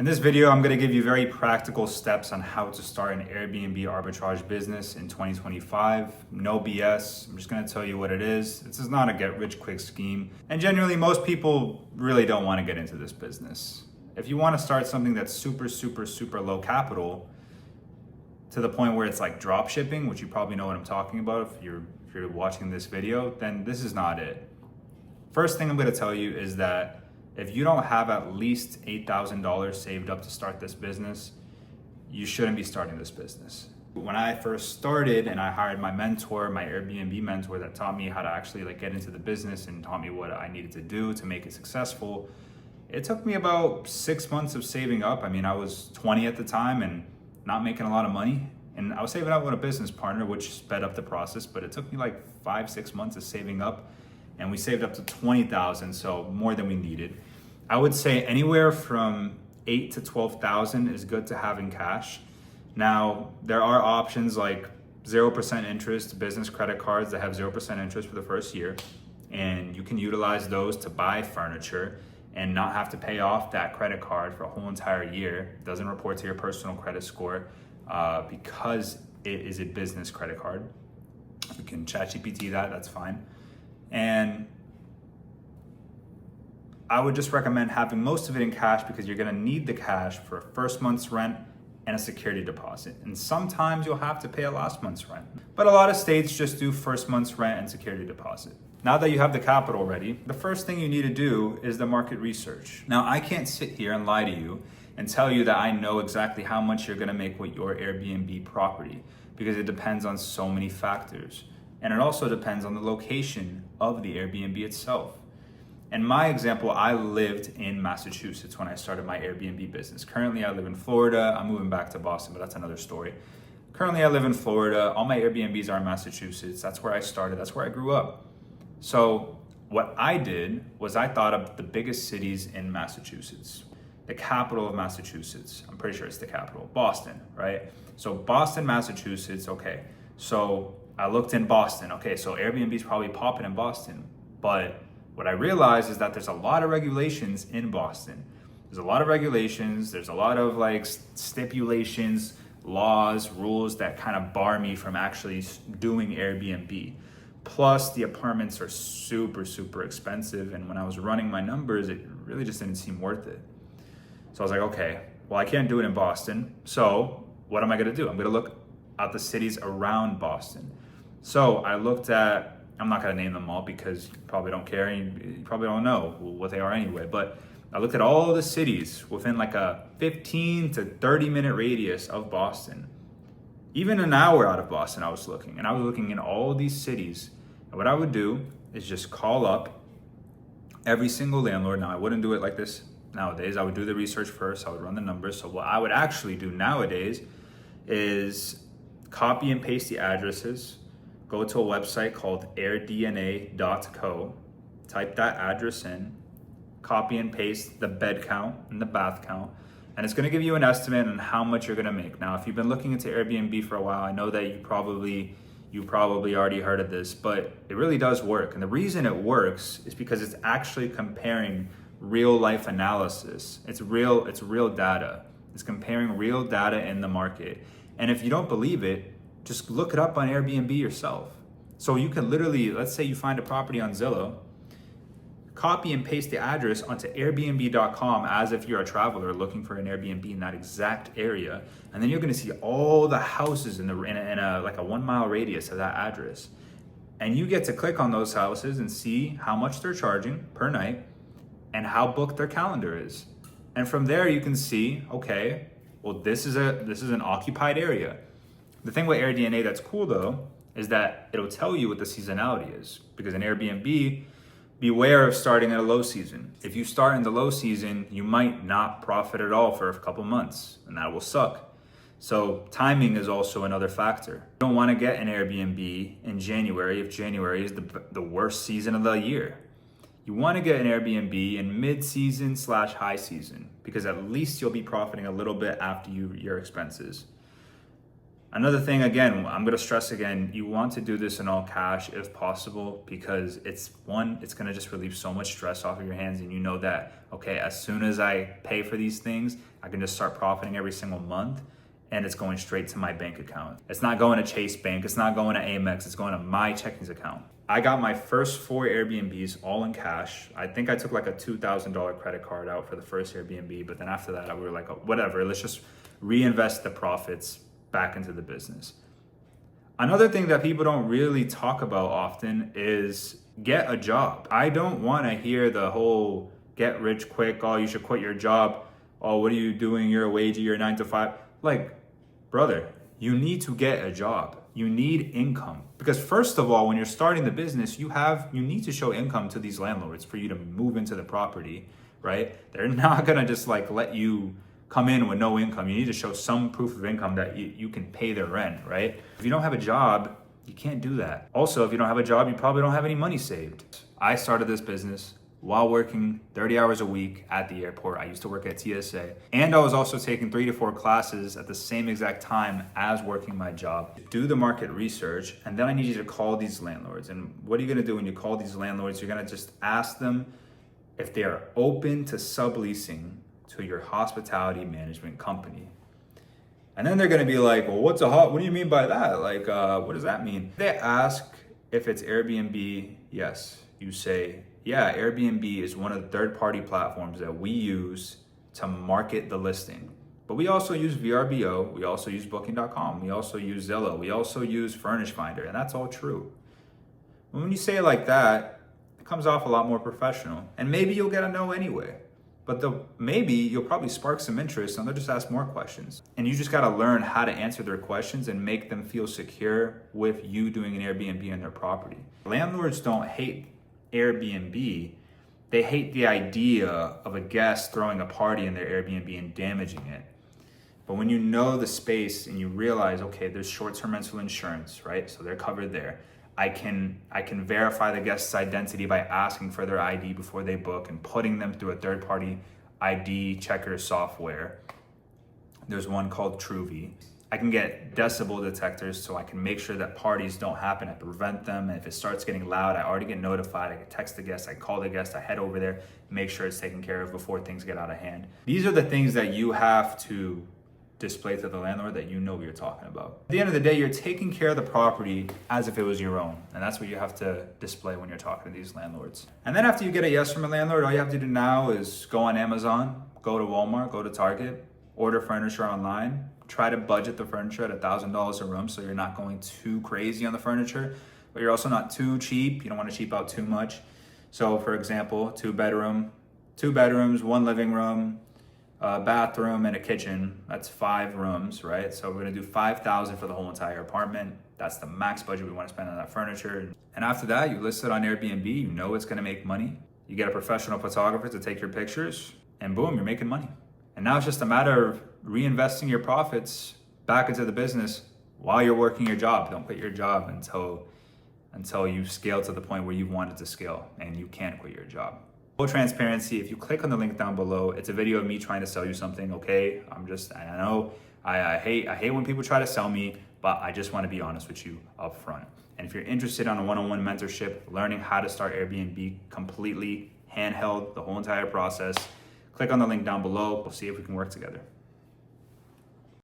In this video, I'm going to give you very practical steps on how to start an Airbnb arbitrage business in 2025. No BS. I'm just going to tell you what it is. This is not a get-rich-quick scheme. And generally, most people really don't want to get into this business. If you want to start something that's super low capital, to the point where it's like drop shipping, which you probably know what I'm talking about if you're watching this video, then this is not it. First thing I'm going to tell you is that if you don't have at least $8,000 saved up to start this business, you shouldn't be starting this business. When I first started and I hired my mentor, my Airbnb mentor that taught me how to actually get into the business and taught me what I needed to do to make it successful, it took me about 6 months of saving up. I mean, I was 20 at the time and not making a lot of money. And I was saving up with a business partner, which sped up the process, but it took me like 5-6 months of saving up. And we saved up to 20,000, so more than we needed. I would say anywhere from 8 to 12,000 is good to have in cash. Now, there are options like 0% interest business credit cards that have 0% interest for the first year, and you can utilize those to buy furniture and not have to pay off that credit card for a whole entire year. It doesn't report to your personal credit score because it is a business credit card. You can ChatGPT that's fine. And I would just recommend having most of it in cash because you're gonna need the cash for a first month's rent and a security deposit. And sometimes you'll have to pay a last month's rent. But a lot of states just do first month's rent and security deposit. Now that you have the capital ready, the first thing you need to do is the market research. Now, I can't sit here and lie to you and tell you that I know exactly how much you're gonna make with your Airbnb property because it depends on so many factors. And it also depends on the location of the Airbnb itself. In my example, I lived in Massachusetts when I started my Airbnb business. Currently, I live in Florida. I'm moving back to Boston, but that's another story. Currently, I live in Florida. All my Airbnbs are in Massachusetts. That's where I started. That's where I grew up. So what I did was I thought of the biggest cities in Massachusetts, the capital of Massachusetts. I'm pretty sure it's the capital, Boston, right? So Boston, Massachusetts, okay. So I looked in Boston. Okay, so Airbnb is probably popping in Boston. But what I realized is that there's a lot of regulations in Boston. There's a lot of regulations. There's a lot of stipulations, laws, rules that kind of bar me from actually doing Airbnb. Plus the apartments are super expensive. And when I was running my numbers, it really just didn't seem worth it. So I was like, okay, well, I can't do it in Boston. So what am I gonna do? I'm gonna look at the cities around Boston. So I looked at, I'm not gonna name them all because you probably don't care and you probably don't know what they are anyway, but I looked at all the cities within like a 15 to 30 minute radius of Boston. Even an hour out of Boston I was looking, and I was looking in all these cities. And what I would do is just call up every single landlord. Now I wouldn't do it like this nowadays. I would do the research first, I would run the numbers. So what I would actually do nowadays is copy and paste the addresses, go to a website called airdna.co, type that address in, copy and paste the bed count and the bath count, and it's gonna give you an estimate on how much you're gonna make. Now, if you've been looking into Airbnb for a while, I know that you probably already heard of this, but it really does work. And the reason it works is because it's actually comparing real life analysis. It's real data. It's comparing real data in the market. And if you don't believe it, just look it up on Airbnb yourself. So you can literally, let's say you find a property on Zillow, copy and paste the address onto airbnb.com as if you're a traveler looking for an Airbnb in that exact area. And then you're gonna see all the houses in a 1 mile radius of that address. And you get to click on those houses and see how much they're charging per night and how booked their calendar is. And from there you can see, okay, well, this is an occupied area. The thing with AirDNA that's cool though, is that it'll tell you what the seasonality is. Because in Airbnb, beware of starting at a low season. If you start in the low season, you might not profit at all for a couple months, and that will suck. So timing is also another factor. You don't wanna get an Airbnb in January if January is the worst season of the year. You wanna get an Airbnb in mid-season / high season, because at least you'll be profiting a little bit after your expenses. Another thing, again, I'm gonna stress again, you want to do this in all cash if possible, because it's gonna just relieve so much stress off of your hands, and you know that, okay, as soon as I pay for these things, I can just start profiting every single month, and it's going straight to my bank account. It's not going to Chase Bank, it's not going to Amex, it's going to my checkings account. I got my first 4 Airbnbs all in cash. I think I took like a $2,000 credit card out for the first Airbnb, but then after that, we were like, oh, whatever, let's just reinvest the profits back into the business. Another thing that people don't really talk about often is get a job. I don't want to hear the whole get rich quick, oh, you should quit your job, oh, what are you doing, you're a wagey, you're 9 to 5. Like, brother, you need to get a job. You need income. Because first of all, when you're starting the business, you need to show income to these landlords for you to move into the property, right? They're not gonna just like let you come in with no income. You need to show some proof of income that you can pay their rent, right? If you don't have a job, you can't do that. Also, if you don't have a job, you probably don't have any money saved. I started this business while working 30 hours a week at the airport. I used to work at TSA. And I was also taking 3 to 4 classes at the same exact time as working my job. Do the market research, and then I need you to call these landlords. And what are you gonna do when you call these landlords? You're gonna just ask them if they are open to subleasing to your hospitality management company. And then they're gonna be like, well, what do you mean by that? Like, what does that mean? They ask if it's Airbnb, yes. You say, yeah, Airbnb is one of the third-party platforms that we use to market the listing. But we also use VRBO, we also use Booking.com, we also use Zillow, we also use Furnish Finder, and that's all true. When you say it like that, it comes off a lot more professional. And maybe you'll get a no anyway. But maybe you'll probably spark some interest and they'll just ask more questions. And you just gotta learn how to answer their questions and make them feel secure with you doing an Airbnb on their property. Landlords don't hate Airbnb, they hate the idea of a guest throwing a party in their Airbnb and damaging it. But when you know the space and you realize, okay, there's short-term rental insurance, right? So they're covered there. I can verify the guest's identity by asking for their ID before they book and putting them through a third-party ID checker software. There's one called Truvi. I can get decibel detectors so I can make sure that parties don't happen. I prevent them. And if it starts getting loud, I already get notified. I can text the guest, I call the guest, I head over there, make sure it's taken care of before things get out of hand. These are the things that you have to display to the landlord that you know what you're talking about. At the end of the day, you're taking care of the property as if it was your own. And that's what you have to display when you're talking to these landlords. And then after you get a yes from a landlord, all you have to do now is go on Amazon, go to Walmart, go to Target, order furniture online, try to budget the furniture at $1,000 a room so you're not going too crazy on the furniture, but you're also not too cheap. You don't want to cheap out too much. So for example, 2 bedrooms, 1 living room, a bathroom and a kitchen. That's 5 rooms, right? So we're gonna do $5,000 for the whole entire apartment. That's the max budget we want to spend on that furniture. And after that, you list it on Airbnb, you know it's gonna make money. You get a professional photographer to take your pictures, and boom, you're making money. And now it's just a matter of reinvesting your profits back into the business while you're working your job. Don't quit your job until you scale to the point where you wanted to scale, and you can't quit your job. Full transparency, if you click on the link down below, it's a video of me trying to sell you something, okay? I know I hate when people try to sell me, but I just want to be honest with you up front. And if you're interested in a one-on-one mentorship, learning how to start Airbnb completely handheld, the whole entire process, click on the link down below. We'll see if we can work together.